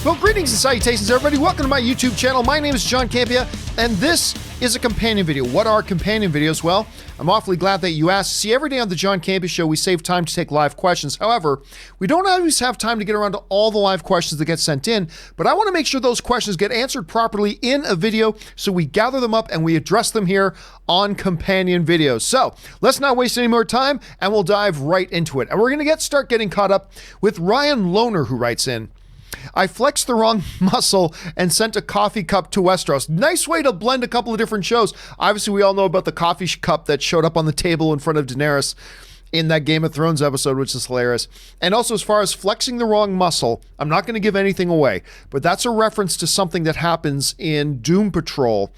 Well, greetings and salutations, everybody. Welcome to my YouTube channel. My name is John Campea, and this is a companion video. What are companion videos? Well, I'm awfully glad that you asked. See, every day on the John Campea Show, we save time to take live questions. However, we don't always have time to get around to all the live questions that get sent in, but I want to make sure those questions get answered properly in a video, so we gather them up and we address them here on companion videos. So let's not waste any more time, and we'll dive right into it. And we're going to start getting caught up with Ryan Loner, who writes in, I flexed the wrong muscle and sent a coffee cup to Westeros. Nice way to blend a couple of different shows. Obviously, we all know about the coffee cup that showed up on the table in front of Daenerys in that Game of Thrones episode, which is hilarious. And also, as far as flexing the wrong muscle, I'm not going to give anything away, but that's a reference to something that happens in Doom Patrol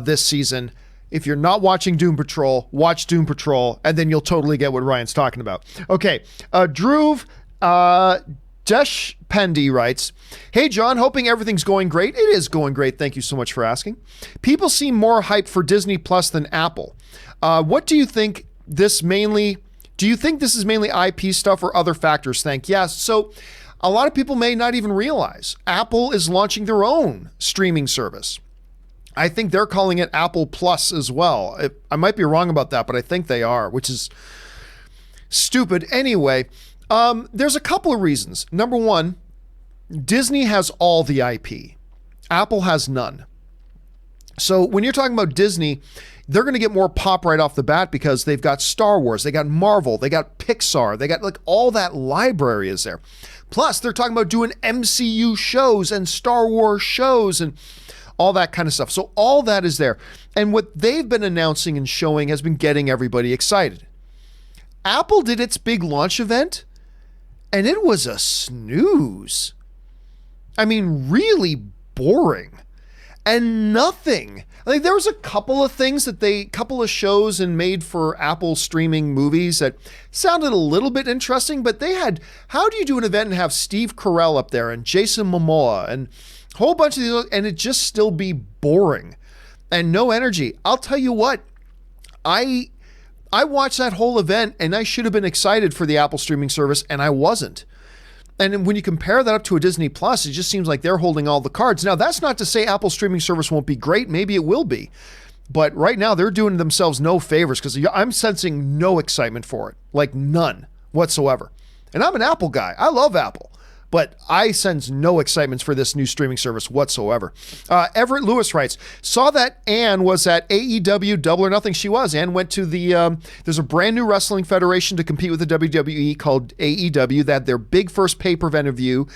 this season. If you're not watching Doom Patrol, watch Doom Patrol, and then you'll totally get what Ryan's talking about. Okay, Dhruv Desh Pendy writes, hey John, hoping everything's going great. It is going great. Thank you so much for asking. People seem more hyped for Disney Plus than Apple. What do you think this is mainly IP stuff or other factors? Yes. So a lot of people may not even realize Apple is launching their own streaming service. I think they're calling it Apple Plus as well. I might be wrong about that, but I think they are, which is stupid. Anyway, there's a couple of reasons. Number one, Disney has all the IP. Apple has none. So when you're talking about Disney, they're going to get more pop right off the bat because they've got Star Wars, they got Marvel, they got Pixar, they got like all that library is there. Plus, they're talking about doing MCU shows and Star Wars shows and all that kind of stuff. So all that is there. And what they've been announcing and showing has been getting everybody excited. Apple did its big launch event, and it was a snooze. I mean, really boring. And nothing. Like, there was a couple of things couple of shows and made for Apple streaming movies that sounded a little bit interesting, but how do you do an event and have Steve Carell up there and Jason Momoa and a whole bunch of these, and it just still be boring and no energy? I'll tell you what, I watched that whole event and I should have been excited for the Apple streaming service, and I wasn't. And when you compare that up to a Disney Plus, it just seems like they're holding all the cards. Now, that's not to say Apple streaming service won't be great. Maybe it will be. But right now, they're doing themselves no favors because I'm sensing no excitement for it. Like none whatsoever. And I'm an Apple guy. I love Apple. But I sense no excitement for this new streaming service whatsoever. Everett Lewis writes, saw that Ann was at AEW Double or Nothing. She was. Ann went to there's a brand new wrestling federation to compete with the WWE called AEW. That had their big first pay-per-view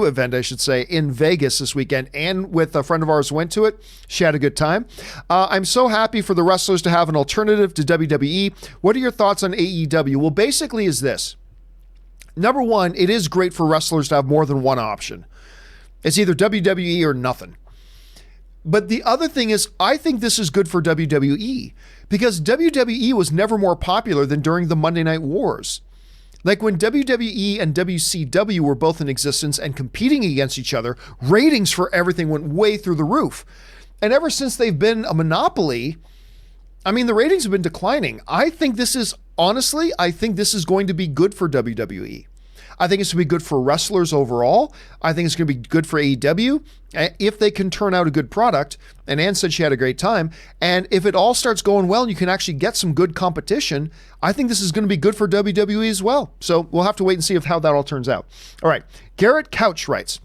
event, I should say, in Vegas this weekend. And with a friend of ours went to it. She had a good time. I'm so happy for the wrestlers to have an alternative to WWE. What are your thoughts on AEW? Well, basically is this. Number one, it is great for wrestlers to have more than one option. It's either WWE or nothing. But the other thing is, I think this is good for WWE because WWE was never more popular than during the Monday Night Wars. Like when WWE and WCW were both in existence and competing against each other, ratings for everything went way through the roof. And ever since they've been a monopoly, I mean, the ratings have been declining. I think this is going to be good for WWE. I think it's going to be good for wrestlers overall. I think it's going to be good for AEW if they can turn out a good product. And Ann said she had a great time. And if it all starts going well and you can actually get some good competition, I think this is going to be good for WWE as well. So we'll have to wait and see how that all turns out. All right. Garrett Couch writes,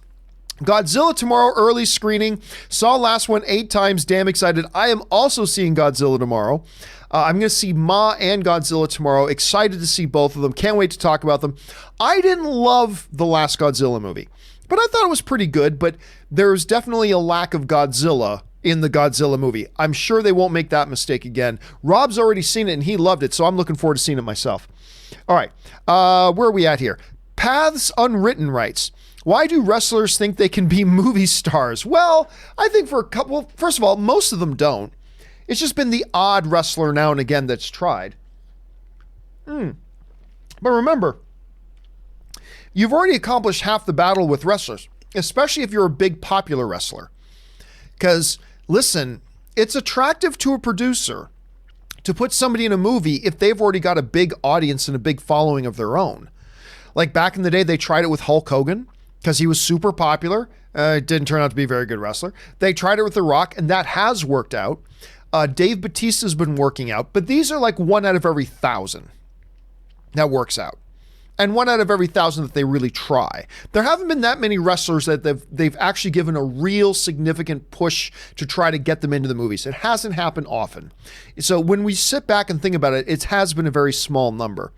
Godzilla tomorrow, early screening. Saw last one 8 times. Damn excited. I am also seeing Godzilla tomorrow. I'm going to see Ma and Godzilla tomorrow. Excited to see both of them. Can't wait to talk about them. I didn't love the last Godzilla movie, but I thought it was pretty good. But there's definitely a lack of Godzilla in the Godzilla movie. I'm sure they won't make that mistake again. Rob's already seen it and he loved it, so I'm looking forward to seeing it myself. All right. Where are we at here? Paths Unwritten writes, why do wrestlers think they can be movie stars? Well, I think first of all, most of them don't. It's just been the odd wrestler now and again that's tried. But remember, you've already accomplished half the battle with wrestlers, especially if you're a big popular wrestler. Because, listen, it's attractive to a producer to put somebody in a movie if they've already got a big audience and a big following of their own. Like back in the day, they tried it with Hulk Hogan because he was super popular. It didn't turn out to be a very good wrestler. They tried it with The Rock, and that has worked out. Dave Bautista's been working out, but these are like 1 out of every 1,000 that works out. And 1 out of every 1,000 that they really try. There haven't been that many wrestlers that they've actually given a real significant push to try to get them into the movies. It hasn't happened often. So when we sit back and think about it, it has been a very small number.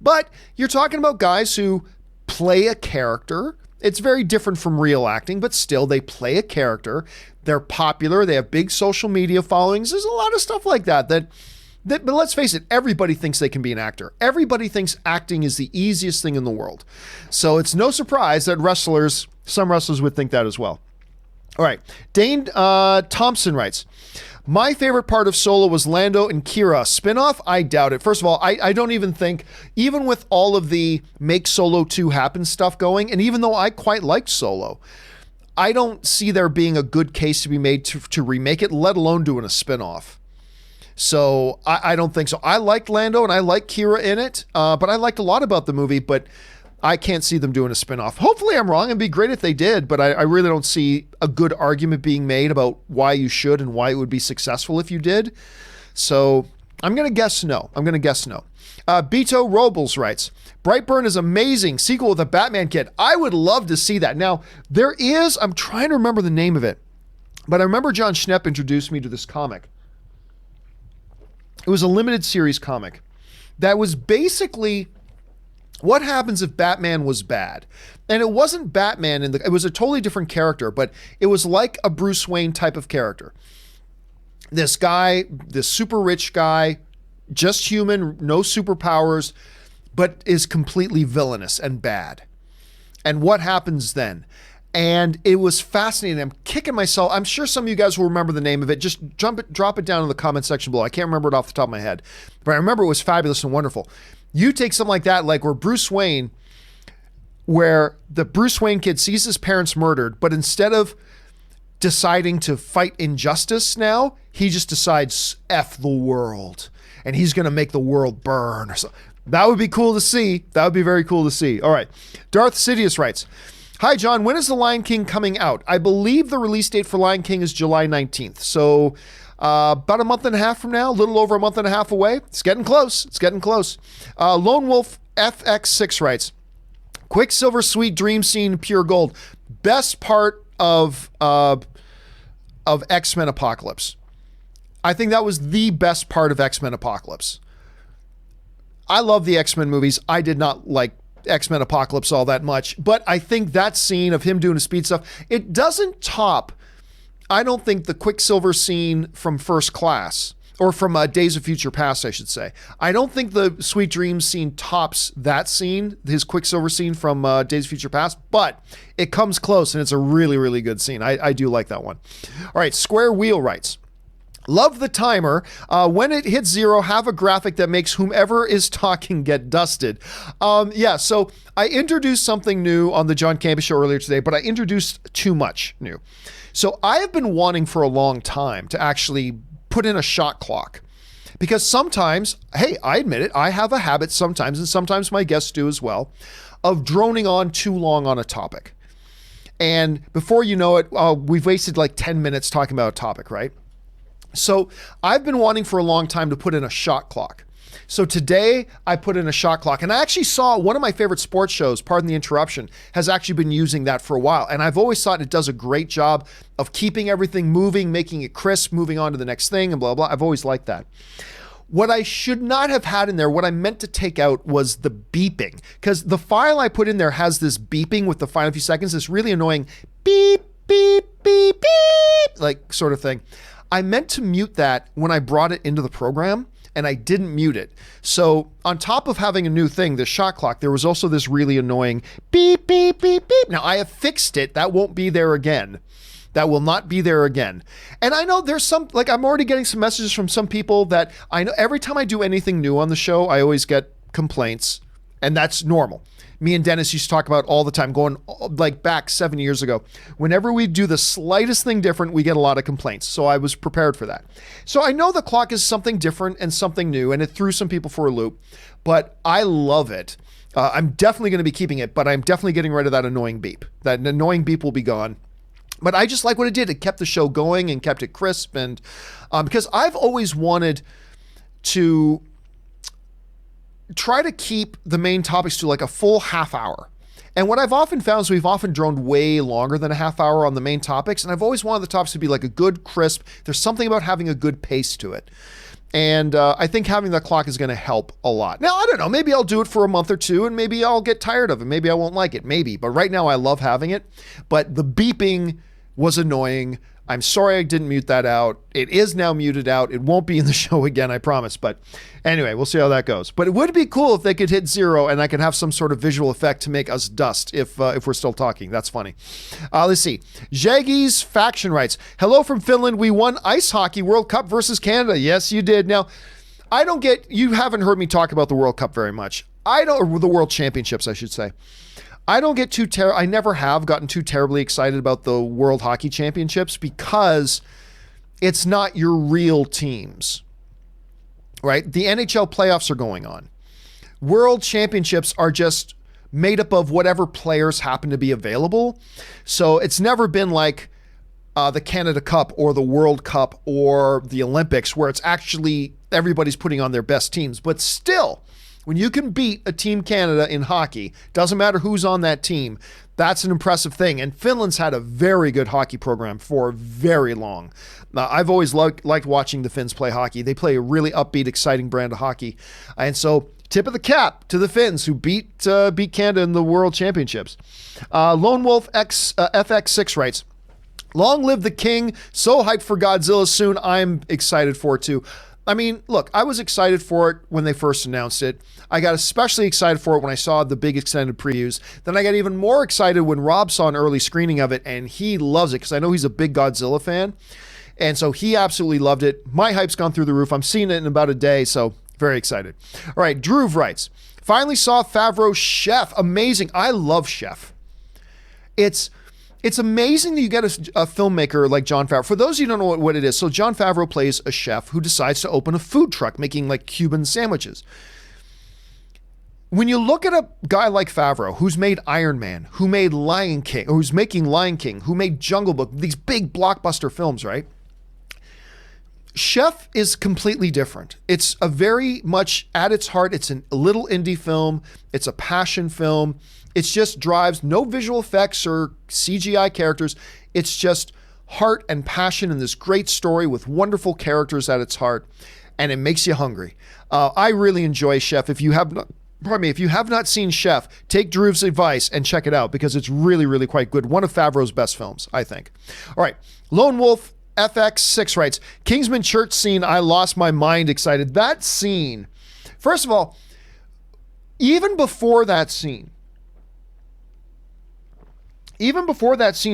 But you're talking about guys who play a character. It's very different from real acting, but still they play a character. They're popular. They have big social media followings. There's a lot of stuff like that. But let's face it, everybody thinks they can be an actor. Everybody thinks acting is the easiest thing in the world. So it's no surprise that some wrestlers would think that as well. All right. Dane Thompson writes, my favorite part of Solo was Lando and Kira. Spinoff? I doubt it. First of all, I don't even think, even with all of the make Solo 2 happen stuff going, and even though I quite liked Solo, I don't see there being a good case to be made to remake it, let alone doing a spinoff. So I don't think so. I liked Lando and I liked Kira in it, but I liked a lot about the movie, but I can't see them doing a spinoff. Hopefully I'm wrong. It'd be great if they did, but I really don't see a good argument being made about why you should and why it would be successful if you did. So I'm going to guess no. Beto Robles writes, Brightburn is amazing. Sequel with a Batman kid. I would love to see that. Now, I'm trying to remember the name of it, but I remember John Schnepp introduced me to this comic. It was a limited series comic that was basically what happens if Batman was bad. And it wasn't Batman, it was a totally different character, but it was like a Bruce Wayne type of character. This guy, this super rich guy, just human, no superpowers, but is completely villainous and bad. And what happens then? And it was fascinating. I'm kicking myself. I'm sure some of you guys will remember the name of it. Just drop it down in the comment section below. I can't remember it off the top of my head, but I remember it was fabulous and wonderful. You take something like that, like where the Bruce Wayne kid sees his parents murdered, but instead of deciding to fight injustice now, he just decides, F the world, and he's going to make the world burn. Or something. That would be cool to see. That would be very cool to see. All right. Darth Sidious writes, hi, John. When is The Lion King coming out? I believe the release date for Lion King is July 19th. So about a month and a half from now, a little over a month and a half away. It's getting close. Lone Wolf FX6 writes, Quicksilver sweet dream scene, pure gold. Best part of X-Men Apocalypse. I think that was the best part of X-Men Apocalypse. I love the X-Men movies. I did not like X-Men Apocalypse all that much, but I think that scene of him doing the speed stuff, it doesn't top, I don't think, the Quicksilver scene from First Class, or from Days of Future Past, I should say. I don't think the Sweet Dreams scene tops that scene, his Quicksilver scene from Days of Future Past, but it comes close and it's a really, really good scene. I do like that one. All right, Square Wheel writes, love the timer. When it hits 0, have a graphic that makes whomever is talking get dusted. So I introduced something new on the John Campea Show earlier today, but I introduced too much new. So I have been wanting for a long time to actually put in a shot clock. Because sometimes, hey, I admit it, I have a habit sometimes, and sometimes my guests do as well, of droning on too long on a topic. And before you know it, we've wasted like 10 minutes talking about a topic, right? So I've been wanting for a long time to put in a shot clock. So today I put in a shot clock, and I actually saw one of my favorite sports shows, pardon the interruption, has actually been using that for a while. And I've always thought it does a great job of keeping everything moving, making it crisp, moving on to the next thing and blah, blah. I've always liked that. What I should not have had in there, what I meant to take out, was the beeping, because the file I put in there has this beeping with the final few seconds, this really annoying beep, beep, beep, beep, like sort of thing. I meant to mute that when I brought it into the program, and I didn't mute it. So on top of having a new thing, the shot clock, there was also this really annoying beep, beep, beep, beep. Now I have fixed it. That won't be there again. That will not be there again. And I know there's some, like, I'm already getting some messages from some people that I know every time I do anything new on the show, I always get complaints, and that's normal. Me and Dennis used to talk about all the time, going like back 7 years ago. Whenever we do the slightest thing different, we get a lot of complaints. So I was prepared for that. So I know the clock is something different and something new, and it threw some people for a loop, but I love it. I'm definitely going to be keeping it, but I'm definitely getting rid of that annoying beep. That annoying beep will be gone. But I just like what it did. It kept the show going and kept it crisp. And because I've always wanted to try to keep the main topics to like a full half hour. And what I've often found is we've often droned way longer than a half hour on the main topics. And I've always wanted the topics to be like a good crisp. There's something about having a good pace to it. And I think having that clock is going to help a lot. Now, I don't know. Maybe I'll do it for a month or two and maybe I'll get tired of it. Maybe I won't like it. Maybe. But right now I love having it. But the beeping was annoying. I'm sorry I didn't mute that out. It is now muted out. It won't be in the show again, I promise. But anyway, we'll see how that goes. But it would be cool if they could hit 0 and I could have some sort of visual effect to make us dust if we're still talking. That's funny. Let's see. Jaggy's Faction writes, hello from Finland. We won Ice Hockey World Cup versus Canada. Yes, you did. Now, you haven't heard me talk about the World Cup very much. Or the World Championships, I should say. I don't get I never have gotten too terribly excited about the World Hockey Championships because it's not your real teams, right? The NHL playoffs are going on. World Championships are just made up of whatever players happen to be available. So it's never been like the Canada Cup or the World Cup or the Olympics where it's actually everybody's putting on their best teams. But still, when you can beat a Team Canada in hockey, doesn't matter who's on that team, that's an impressive thing. And Finland's had a very good hockey program for very long. I've always liked watching the Finns play hockey. They play a really upbeat, exciting brand of hockey. And so tip of the cap to the Finns who beat Canada in the World Championships. Lone Wolf FX6 writes, long live the king. So hyped for Godzilla soon. I'm excited for it too. I mean, look, I was excited for it when they first announced it. I got especially excited for it when I saw the big extended previews. Then I got even more excited when Rob saw an early screening of it, and he loves it because I know he's a big Godzilla fan. And so he absolutely loved it. My hype's gone through the roof. I'm seeing it in about a day, so very excited. All right, Drew writes, finally saw Favreau Chef. Amazing. I love Chef. It's amazing that you get a filmmaker like John Favreau. For those of you who don't know what it is, so John Favreau plays a chef who decides to open a food truck making like Cuban sandwiches. When you look at a guy like Favreau, who's made Iron Man, who made Lion King, or who's making Lion King, who made Jungle Book, these big blockbuster films, right? Chef is completely different. It's a very much, at its heart, it's a little indie film. It's a passion film. It's just drives, no visual effects or CGI characters. It's just heart and passion in this great story with wonderful characters at its heart, and it makes you hungry. I really enjoy Chef. If you have not seen Chef, take Drew's advice and check it out because it's really, really quite good. One of Favreau's best films, I think. All right, Lone Wolf FX6 writes, Kingsman church scene, I lost my mind excited. That scene, first of all, even before that scene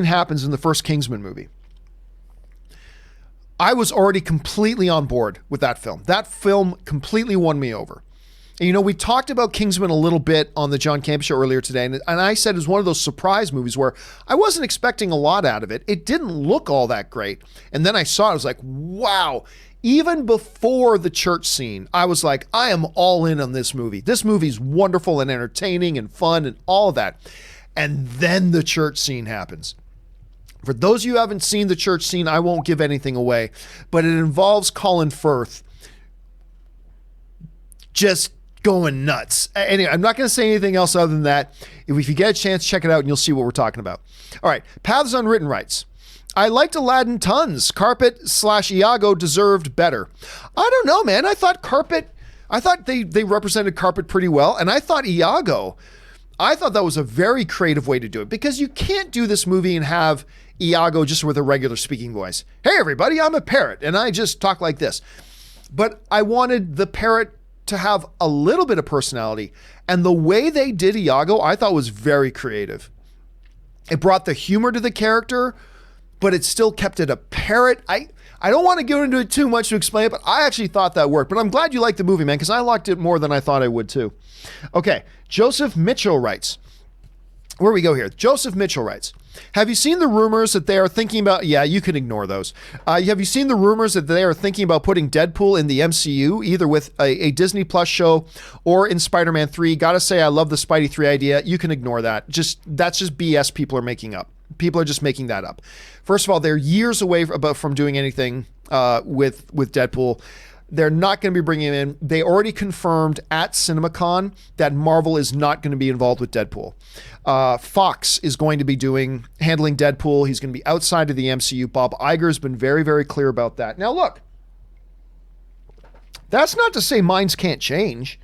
happens in the first Kingsman movie, I was already completely on board with that film. That film completely won me over. And, you know, we talked about Kingsman a little bit on the John Campea Show earlier today, and I said it was one of those surprise movies where I wasn't expecting a lot out of it. It didn't look all that great. And then I saw it, I was like, wow. Even before the church scene, I was like, I am all in on this movie. This movie's wonderful and entertaining and fun and all of that. And then the church scene happens. For those of you who haven't seen the church scene, I won't give anything away, but it involves Colin Firth just going nuts. Anyway, I'm not going to say anything else other than that. If you get a chance, check it out and you'll see what we're talking about. All right, Paths Unwritten writes, I liked Aladdin tons. Carpet/Iago deserved better. I don't know, man. I thought they represented Carpet pretty well, and I thought Iago, I thought that was a very creative way to do it because you can't do this movie and have Iago just with a regular speaking voice. Hey, everybody, I'm a parrot, and I just talk like this. But I wanted the parrot to have a little bit of personality, and the way they did Iago, I thought was very creative. It brought the humor to the character, but it still kept it a parrot. I don't want to get into it too much to explain it, but I actually thought that worked. But I'm glad you liked the movie, man, because I liked it more than I thought I would too. Okay, Joseph Mitchell writes, where we go here. Joseph Mitchell writes, have you seen the rumors that they are thinking about, yeah, you can ignore those. Have you seen the rumors that they are thinking about putting Deadpool in the MCU, either with a Disney Plus show or in Spider-Man 3? Gotta say, I love the Spidey 3 idea. You can ignore that. That's just BS people are making up. People are just making that up. First of all, they're years away from doing anything with Deadpool. They're not going to be bringing him in. They already confirmed at CinemaCon that Marvel is not going to be involved with Deadpool. Fox is going to be handling Deadpool. He's going to be outside of the MCU. Bob Iger has been very, very clear about that. Now, look, that's not to say minds can't change.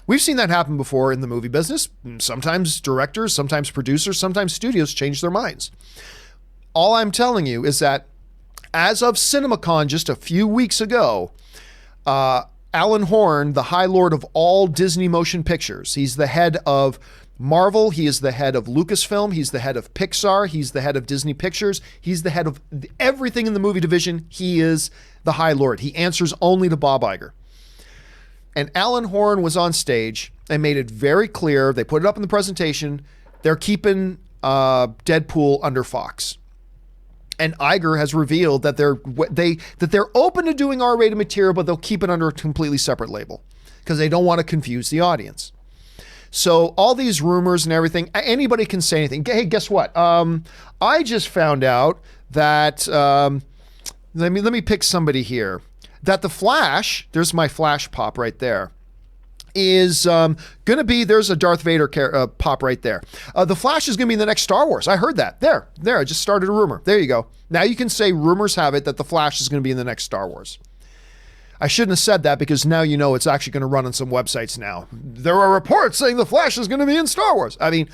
We've seen that happen before in the movie business. Sometimes directors, sometimes producers, sometimes studios change their minds. All I'm telling you is that as of CinemaCon just a few weeks ago, Alan Horn, the High Lord of all Disney motion pictures, he's the head of Marvel, he is the head of Lucasfilm, he's the head of Pixar, he's the head of Disney Pictures, he's the head of everything in the movie division. He is the High Lord. He answers only to Bob Iger. And Alan Horn was on stage and made it very clear, they put it up in the presentation, they're keeping Deadpool under Fox. And Iger has revealed that they're open to doing R-rated material, but they'll keep it under a completely separate label because they don't want to confuse the audience. So all these rumors and everything, anybody can say anything. Hey, guess what? I just found out that let me pick somebody here. That the Flash, there's my Flash pop right there, is going to be, there's a Darth Vader pop right there. The Flash is going to be in the next Star Wars. I heard that. There, I just started a rumor. There you go. Now you can say rumors have it that the Flash is going to be in the next Star Wars. I shouldn't have said that because now you know it's actually going to run on some websites now. There are reports saying the Flash is going to be in Star Wars. I mean,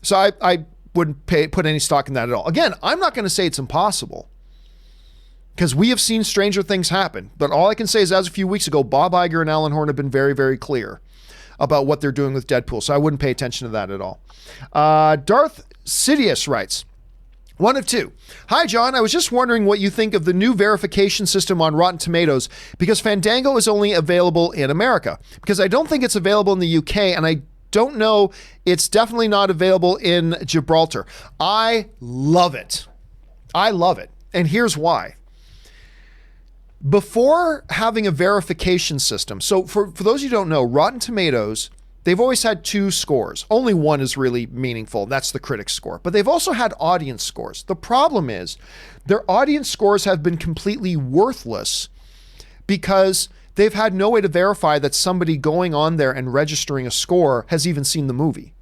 so I wouldn't put any stock in that at all. Again, I'm not going to say it's impossible, because we have seen stranger things happen. But all I can say is, as a few weeks ago, Bob Iger and Alan Horn have been very, very clear about what they're doing with Deadpool. So I wouldn't pay attention to that at all. Darth Sidious writes, one of two. Hi, John. I was just wondering what you think of the new verification system on Rotten Tomatoes, because Fandango is only available in America. Because I don't think it's available in the UK, and I don't know, it's definitely not available in Gibraltar. I love it. I love it. And here's why. Before having a verification system, so for those of you who don't know, Rotten Tomatoes, they've always had two scores. Only one is really meaningful. That's the critics score. But they've also had audience scores. The problem is their audience scores have been completely worthless because they've had no way to verify that somebody going on there and registering a score has even seen the movie.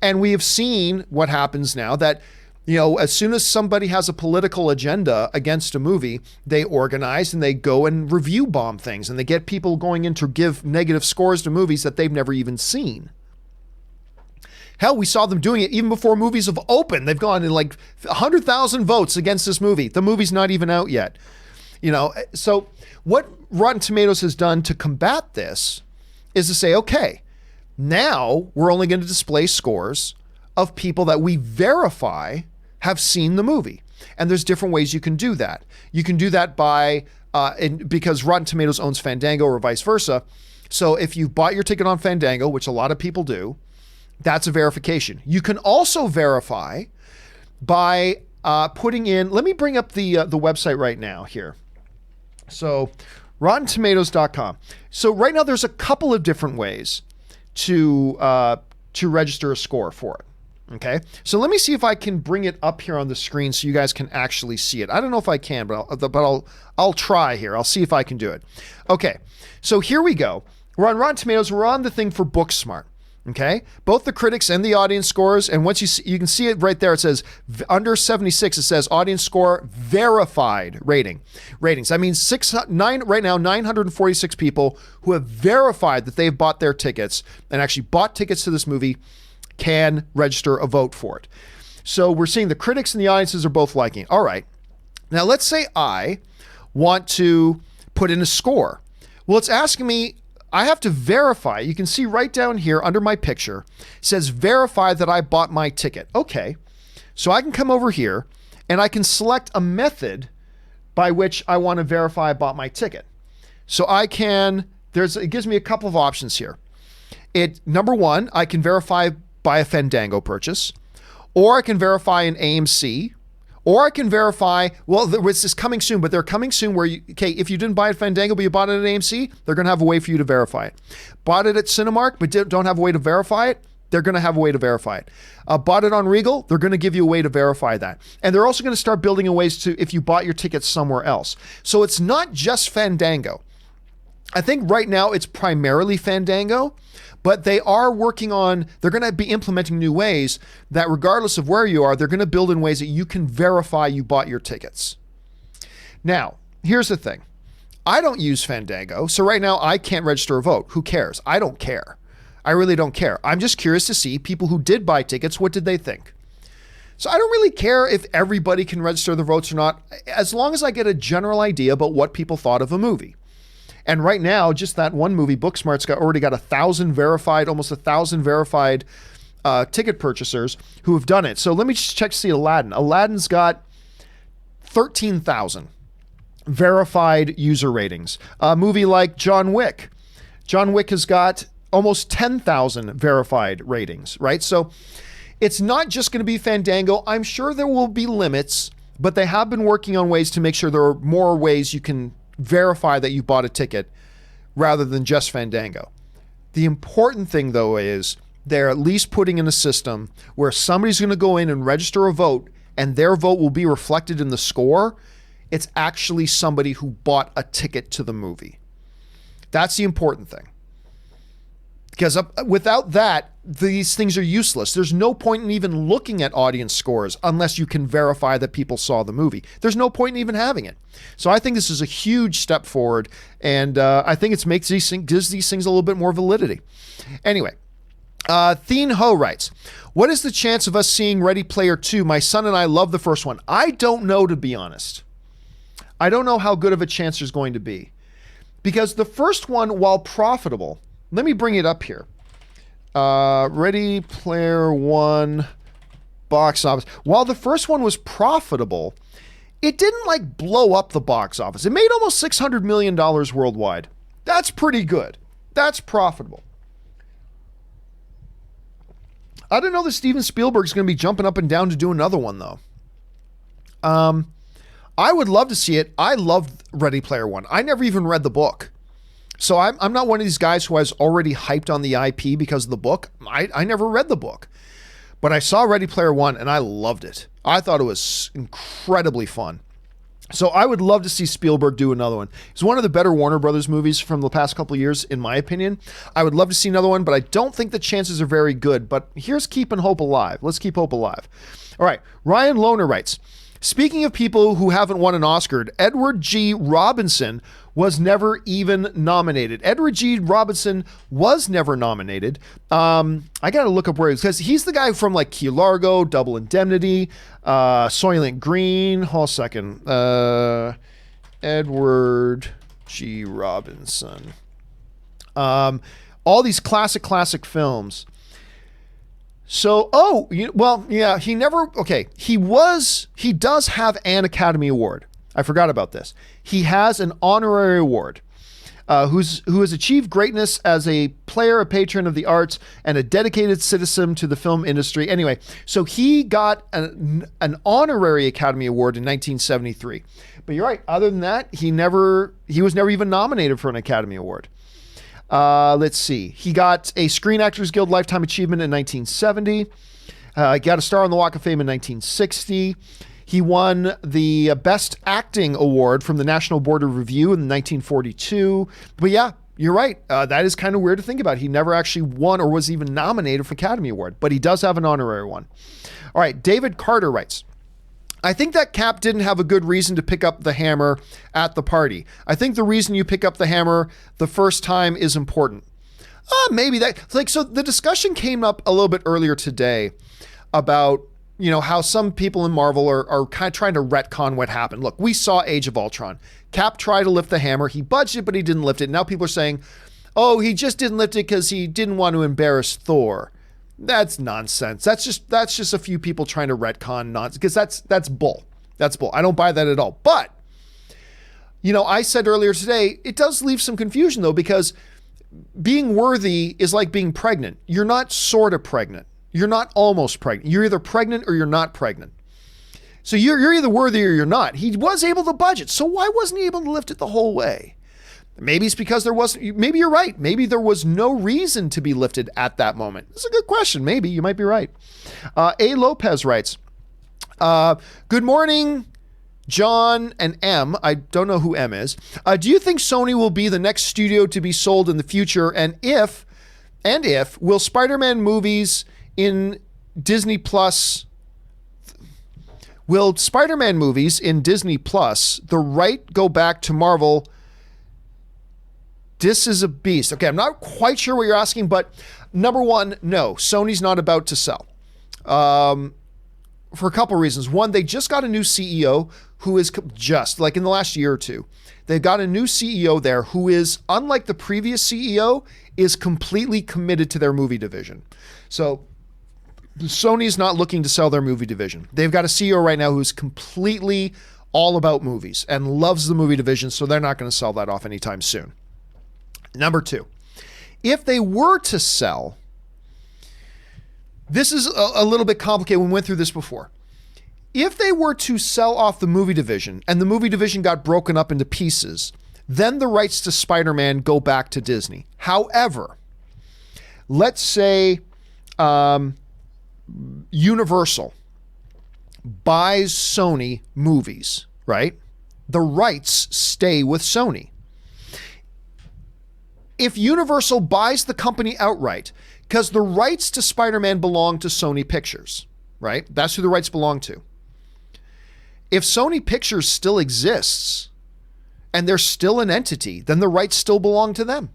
And we have seen what happens now, that as soon as somebody has a political agenda against a movie, they organize and they go and review bomb things, and they get people going in to give negative scores to movies that they've never even seen. Hell, we saw them doing it even before movies have opened. They've gone in like 100,000 votes against this movie. The movie's not even out yet. So what Rotten Tomatoes has done to combat this is to say, okay, now we're only going to display scores of people that we verify have seen the movie. And there's different ways you can do that. You can do that by, because Rotten Tomatoes owns Fandango or vice versa. So if you bought your ticket on Fandango, which a lot of people do, that's a verification. You can also verify by putting in, let me bring up the website right now here. So RottenTomatoes.com. So right now there's a couple of different ways to register a score for it. Okay, so let me see if I can bring it up here on the screen so you guys can actually see it. I don't know if I can, but I'll try here. I'll see if I can do it. Okay, so here we go. We're on Rotten Tomatoes. We're on the thing for Booksmart. Okay, both the critics and the audience scores, and once you can see it right there. It says under 76. It says audience score verified ratings. That means right now 946 people who have verified that they've bought their tickets and actually bought tickets to this movie can register a vote for it. So we're seeing the critics and the audiences are both liking it. All right. Now let's say I want to put in a score. Well, it's asking me, I have to verify. You can see right down here under my picture, it says verify that I bought my ticket. Okay. So I can come over here and I can select a method by which I want to verify I bought my ticket. So it gives me a couple of options here. Number one, I can verify by a Fandango purchase, or I can verify an AMC, or I can verify, well, this is coming soon, but they're coming soon where if you didn't buy it at Fandango, but you bought it at AMC, they're going to have a way for you to verify it. Bought it at Cinemark, but don't have a way to verify it, they're going to have a way to verify it. Bought it on Regal, they're going to give you a way to verify that. And they're also going to start building in ways to, if you bought your tickets somewhere else. So it's not just Fandango. I think right now it's primarily Fandango, but they are working on, they're going to be implementing new ways that regardless of where you are, they're going to build in ways that you can verify you bought your tickets. Now, here's the thing. I don't use Fandango, so right now I can't register a vote. Who cares? I don't care. I really don't care. I'm just curious to see people who did buy tickets, what did they think? So I don't really care if everybody can register their votes or not, as long as I get a general idea about what people thought of a movie. And right now, just that one movie, Booksmart's already got 1,000 verified, almost 1,000 verified ticket purchasers who have done it. So let me just check to see Aladdin. Aladdin's got 13,000 verified user ratings. A movie like John Wick. John Wick has got almost 10,000 verified ratings, right? So it's not just going to be Fandango. I'm sure there will be limits, but they have been working on ways to make sure there are more ways you can verify that you bought a ticket rather than just Fandango. The important thing, though, is they're at least putting in a system where somebody's going to go in and register a vote and their vote will be reflected in the score. It's actually somebody who bought a ticket to the movie. That's the important thing. Because without that, these things are useless. There's no point in even looking at audience scores unless you can verify that people saw the movie. There's no point in even having it. So I think this is a huge step forward, and I think it gives these things a little bit more validity. Anyway, Thien Ho writes, what is the chance of us seeing Ready Player 2? My son and I love the first one. I don't know, to be honest. I don't know how good of a chance there's going to be. Because the first one, while profitable, let me bring it up here. Ready Player One box office. While the first one was profitable, it didn't blow up the box office. It made almost $600 million worldwide. That's pretty good. That's profitable. I didn't know that Steven Spielberg's going to be jumping up and down to do another one, though. I would love to see it. I loved Ready Player One. I never even read the book. So I'm not one of these guys who has already hyped on the IP because of the book. I never read the book. But I saw Ready Player One and I loved it. I thought it was incredibly fun. So I would love to see Spielberg do another one. It's one of the better Warner Brothers movies from the past couple of years, in my opinion. I would love to see another one, but I don't think the chances are very good. But here's keeping hope alive. Let's keep hope alive. All right. Ryan Lohner writes, speaking of people who haven't won an Oscar, Edward G. Robinson was never even nominated. Edward G. Robinson was never nominated. I got to look up where he is, because he's the guy from Key Largo, Double Indemnity, Soylent Green. Hold a second. Edward G. Robinson. All these classic films. So, he never, he does have an Academy Award. I forgot about this. He has an honorary award, who has achieved greatness as a player, a patron of the arts, and a dedicated citizen to the film industry. Anyway, so he got an honorary Academy Award in 1973. But you're right. Other than that, he was never even nominated for an Academy Award. Let's see. He got a Screen Actors Guild Lifetime Achievement in 1970. Got a star on the Walk of Fame in 1960. He won the Best Acting Award from the National Board of Review in 1942. But yeah, you're right. That is kind of weird to think about. He never actually won or was even nominated for Academy Award, but he does have an honorary one. All right, David Carter writes, I think that Cap didn't have a good reason to pick up the hammer at the party. I think the reason you pick up the hammer the first time is important. Maybe that, so the discussion came up a little bit earlier today about, how some people in Marvel are kind of trying to retcon what happened. Look, we saw Age of Ultron. Cap tried to lift the hammer. He budged it, but he didn't lift it. Now people are saying, oh, he just didn't lift it because he didn't want to embarrass Thor. That's nonsense. That's just a few people trying to retcon nonsense, because that's bull. That's bull. I don't buy that at all. But, I said earlier today, it does leave some confusion though, because being worthy is like being pregnant. You're not sort of pregnant. You're not almost pregnant. You're either pregnant or you're not pregnant. So you're either worthy or you're not. He was able to budget. So why wasn't he able to lift it the whole way? Maybe it's because there wasn't, maybe you're right. Maybe there was no reason to be lifted at that moment. It's a good question. Maybe you might be right. A. Lopez writes, good morning, John and M. I don't know who M is. Do you think Sony will be the next studio to be sold in the future? And if, will Spider-Man movies in Disney Plus, will Spider-Man movies in Disney Plus, the right go back to Marvel? This is a beast. Okay, I'm not quite sure what you're asking, but number one, no, Sony's not about to sell. For a couple reasons. One, they just got a new CEO who is just like in the last year or two. They've got a new CEO there who is, unlike the previous CEO, is completely committed to their movie division. So Sony's not looking to sell their movie division. They've got a CEO right now who's completely all about movies and loves the movie division, so they're not going to sell that off anytime soon. Number two, if they were to sell, this is a little bit complicated. We went through this before. If they were to sell off the movie division and the movie division got broken up into pieces, then the rights to Spider-Man go back to Disney. However, let's say Universal buys Sony movies, right? The rights stay with Sony. If Universal buys the company outright, because the rights to Spider-Man belong to Sony Pictures, right? That's who the rights belong to. If Sony Pictures still exists and they're still an entity, then the rights still belong to them.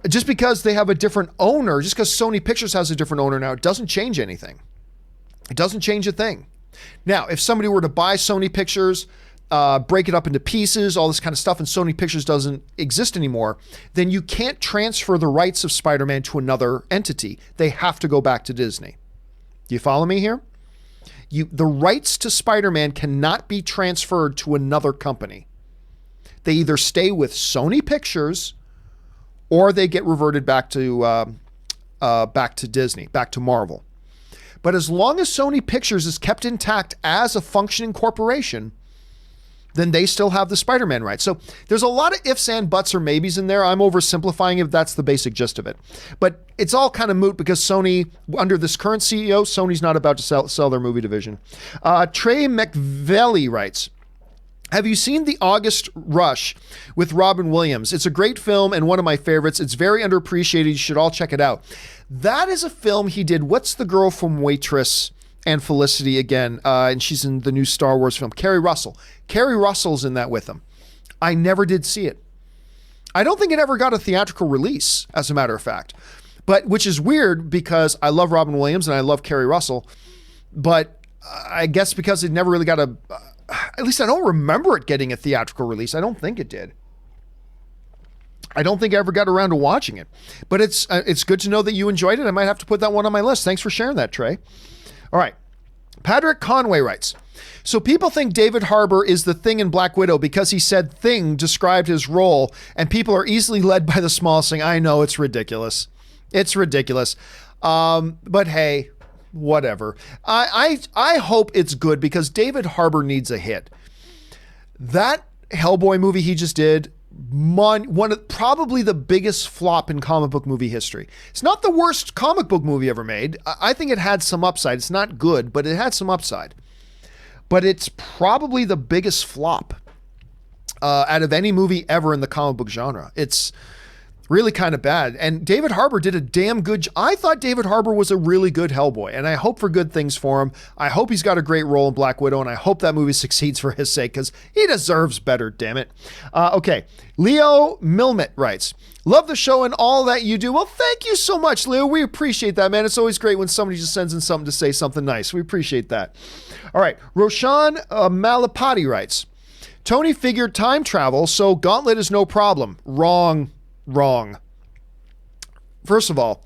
Just because they have a different owner, just because Sony Pictures has a different owner now, it doesn't change anything. It doesn't change a thing. Now, if somebody were to buy Sony Pictures, break it up into pieces, all this kind of stuff, and Sony Pictures doesn't exist anymore, then you can't transfer the rights of Spider-Man to another entity. They have to go back to Disney. Do you follow me here? The rights to Spider-Man cannot be transferred to another company. They either stay with Sony Pictures or they get reverted back to Disney, back to Marvel. But as long as Sony Pictures is kept intact as a functioning corporation, then they still have the Spider-Man rights. So there's a lot of ifs and buts or maybes in there. I'm oversimplifying if that's the basic gist of it. But it's all kind of moot because Sony, under this current CEO, Sony's not about to sell their movie division. Trey McVelly writes, have you seen The August Rush with Robin Williams? It's a great film and one of my favorites. It's very underappreciated. You should all check it out. That is a film he did. What's the girl from Waitress and Felicity again? And she's in the new Star Wars film. Kerry Russell. Kerry Russell's in that with him. I never did see it. I don't think it ever got a theatrical release, as a matter of fact. But which is weird because I love Robin Williams and I love Kerry Russell. But I guess because it never really got at least I don't remember it getting a theatrical release. I don't think it did. I don't think I ever got around to watching it. But it's good to know that you enjoyed it. I might have to put that one on my list. Thanks for sharing that, Trey. All right. Patrick Conway writes, so people think David Harbour is the Thing in Black Widow because he said Thing described his role, and people are easily led by the smallest thing. I know, it's ridiculous. It's ridiculous. But hey, whatever. I hope it's good because David Harbour needs a hit. That Hellboy movie he just did, one of probably the biggest flop in comic book movie history. It's not the worst comic book movie ever made. I think it had some upside. It's not good, but it had some upside. But it's probably the biggest flop out of any movie ever in the comic book genre. It's really kind of bad. And David Harbour did a damn good job. I thought David Harbour was a really good Hellboy, and I hope for good things for him. I hope he's got a great role in Black Widow, and I hope that movie succeeds for his sake because he deserves better, damn it. Okay, Leo Milmet writes, love the show and all that you do. Well, thank you so much, Leo. We appreciate that, man. It's always great when somebody just sends in something to say something nice. We appreciate that. All right, Roshan Malapati writes, Tony figured time travel, so Gauntlet is no problem. Wrong. First of all,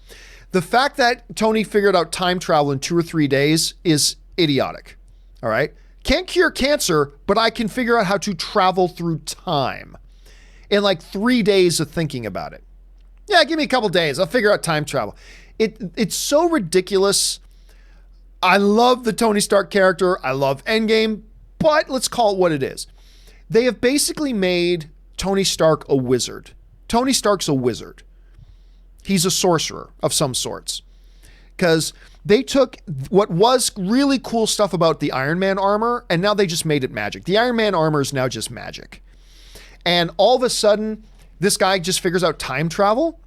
the fact that Tony figured out time travel in 2 or 3 days is idiotic. All right. Can't cure cancer, but I can figure out how to travel through time in like 3 days of thinking about it. Yeah, give me a couple days. I'll figure out time travel. It's so ridiculous. I love the Tony Stark character. I love Endgame, but let's call it what it is. They have basically made Tony Stark a wizard. Tony Stark's a wizard. He's a sorcerer of some sorts. Because they took what was really cool stuff about the Iron Man armor, and now they just made it magic. The Iron Man armor is now just magic. And all of a sudden, this guy just figures out time travel.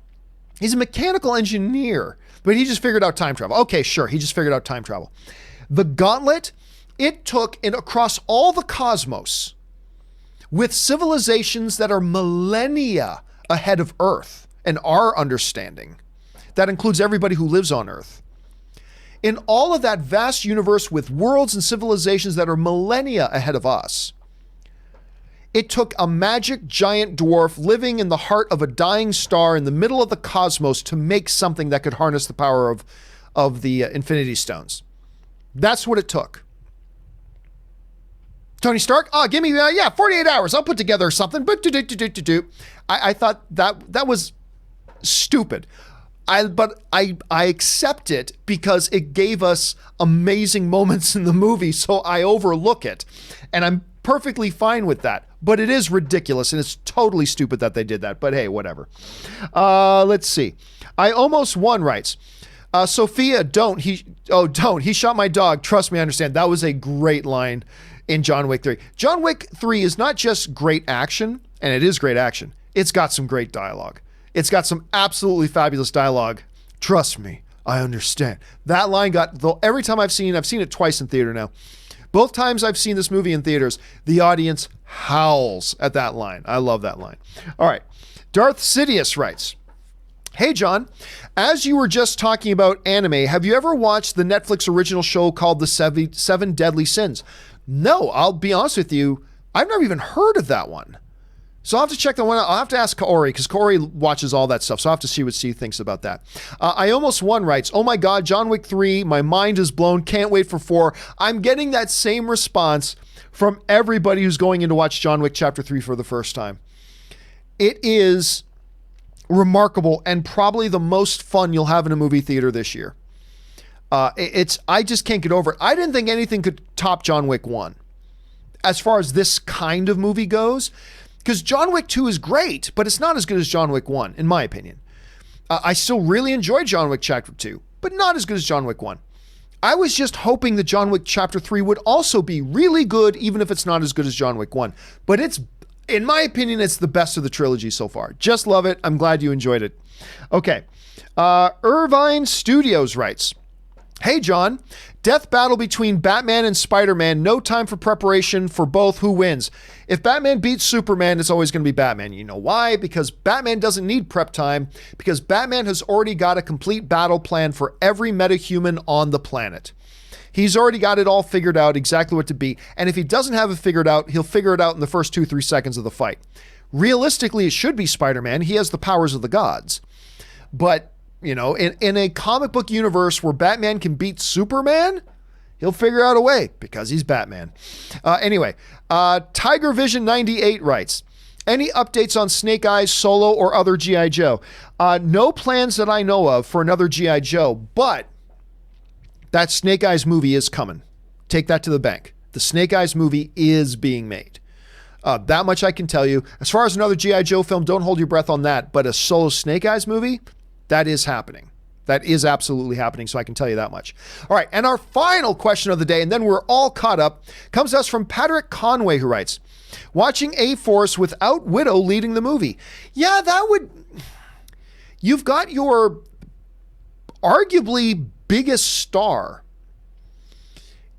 He's a mechanical engineer, but he just figured out time travel. Okay, sure, he just figured out time travel. The gauntlet, it took across all the cosmos with civilizations that are millennia ahead of Earth and our understanding. That includes everybody who lives on Earth. In all of that vast universe with worlds and civilizations that are millennia ahead of us, it took a magic giant dwarf living in the heart of a dying star in the middle of the cosmos to make something that could harness the power of the Infinity Stones. That's what it took. Tony Stark, give me 48 hours. I'll put together something. But I thought that was stupid. But I accept it because it gave us amazing moments in the movie, so I overlook it. And I'm perfectly fine with that. But it is ridiculous, and it's totally stupid that they did that. But hey, whatever. Let's see. I Almost Won writes, Sophia, don't. He shot my dog. Trust me, I understand. That was a great line in John Wick 3. John Wick 3 is not just great action, and it is great action. It's got some great dialogue. It's got some absolutely fabulous dialogue. Trust me, I understand. That line every time I've seen it twice in theater now. Both times I've seen this movie in theaters, the audience howls at that line. I love that line. All right. Darth Sidious writes, hey, John, as you were just talking about anime, have you ever watched the Netflix original show called The Seven Deadly Sins? No, I'll be honest with you. I've never even heard of that one. So I'll have to check that one out. I'll have to ask Kaori because Kaori watches all that stuff. So I'll have to see what she thinks about that. I Almost Won writes, oh my God, John Wick 3, my mind is blown. Can't wait for 4. I'm getting that same response from everybody who's going in to watch John Wick Chapter 3 for the first time. It is remarkable and probably the most fun you'll have in a movie theater this year. I just can't get over it. I didn't think anything could top John Wick 1 as far as this kind of movie goes. Because John Wick 2 is great, but it's not as good as John Wick 1, in my opinion. I still really enjoyed John Wick Chapter 2, but not as good as John Wick 1. I was just hoping that John Wick Chapter 3 would also be really good, even if it's not as good as John Wick 1. But it's, in my opinion, it's the best of the trilogy so far. Just love it. I'm glad you enjoyed it. Okay. Irvine Studios writes, hey, John, death battle between Batman and Spider-Man. No time for preparation for both. Who wins? If Batman beats Superman, it's always going to be Batman. You know why? Because Batman doesn't need prep time, because Batman has already got a complete battle plan for every metahuman on the planet. He's already got it all figured out, exactly what to be. And if he doesn't have it figured out, he'll figure it out in the first 2-3 seconds of the fight. Realistically, it should be Spider-Man. He has the powers of the gods. But you know, in a comic book universe where Batman can beat Superman, he'll figure out a way because he's Batman. Anyway, Tiger Vision 98 writes, any updates on Snake Eyes, Solo, or other G.I. Joe? No plans that I know of for another G.I. Joe, but that Snake Eyes movie is coming. Take that to the bank. The Snake Eyes movie is being made. That much I can tell you. As far as another G.I. Joe film, don't hold your breath on that, but a solo Snake Eyes movie, that is happening. That is absolutely happening, so I can tell you that much. All right, and our final question of the day, and then we're all caught up, comes to us from Patrick Conway, who writes, watching A-Force without Widow leading the movie. Yeah, that would... You've got your arguably biggest star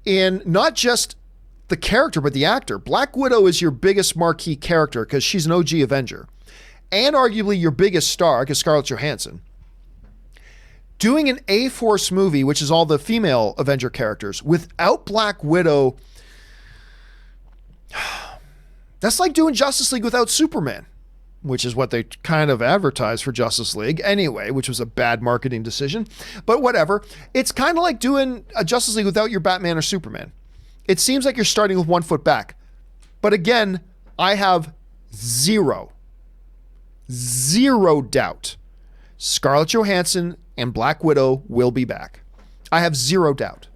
in not just the character, but the actor. Black Widow is your biggest marquee character because she's an OG Avenger. And arguably your biggest star, because Scarlett Johansson. Doing an A-Force movie, which is all the female Avenger characters, without Black Widow, that's like doing Justice League without Superman, which is what they kind of advertised for Justice League anyway, which was a bad marketing decision. But whatever. It's kind of like doing a Justice League without your Batman or Superman. It seems like you're starting with one foot back. But again, I have zero doubt Scarlett Johansson and Black Widow will be back. I have zero doubt.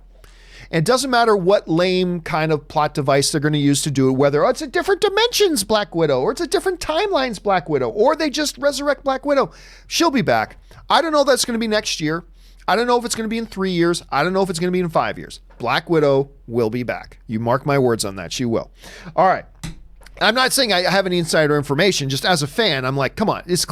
And it doesn't matter what lame kind of plot device they're going to use to do it, whether it's a different dimensions Black Widow, or it's a different timelines Black Widow, or they just resurrect Black Widow. She'll be back. I don't know if that's going to be next year. I don't know if it's going to be in 3 years. I don't know if it's going to be in 5 years. Black Widow will be back. You mark my words on that. She will. All right. I'm not saying I have any insider information. Just as a fan, I'm like, come on. This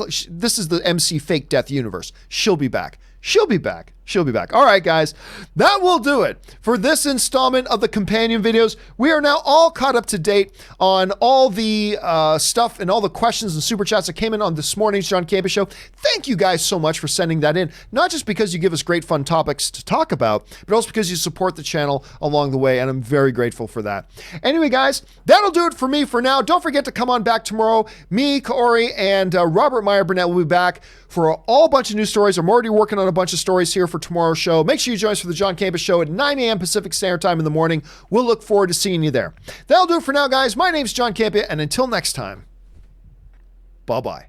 is the MC fake death universe. She'll be back. She'll be back. She'll be back. All right, guys, that will do it for this installment of the companion videos. We are now all caught up to date on all the stuff and all the questions and super chats that came in on this morning's John Campea Show. Thank you guys so much for sending that in. Not just because you give us great fun topics to talk about, but also because you support the channel along the way, and I'm very grateful for that. Anyway, guys, that'll do it for me for now. Don't forget to come on back tomorrow. Me, Kaori, and Robert Meyer Burnett will be back for a bunch of new stories. I'm already working on a bunch of stories here for tomorrow's show. Make sure you join us for the John Campea Show at 9 a.m. Pacific Standard Time in the morning. We'll look forward to seeing you there. That'll do it for now, guys. My name's John Campea, and until next time, bye-bye.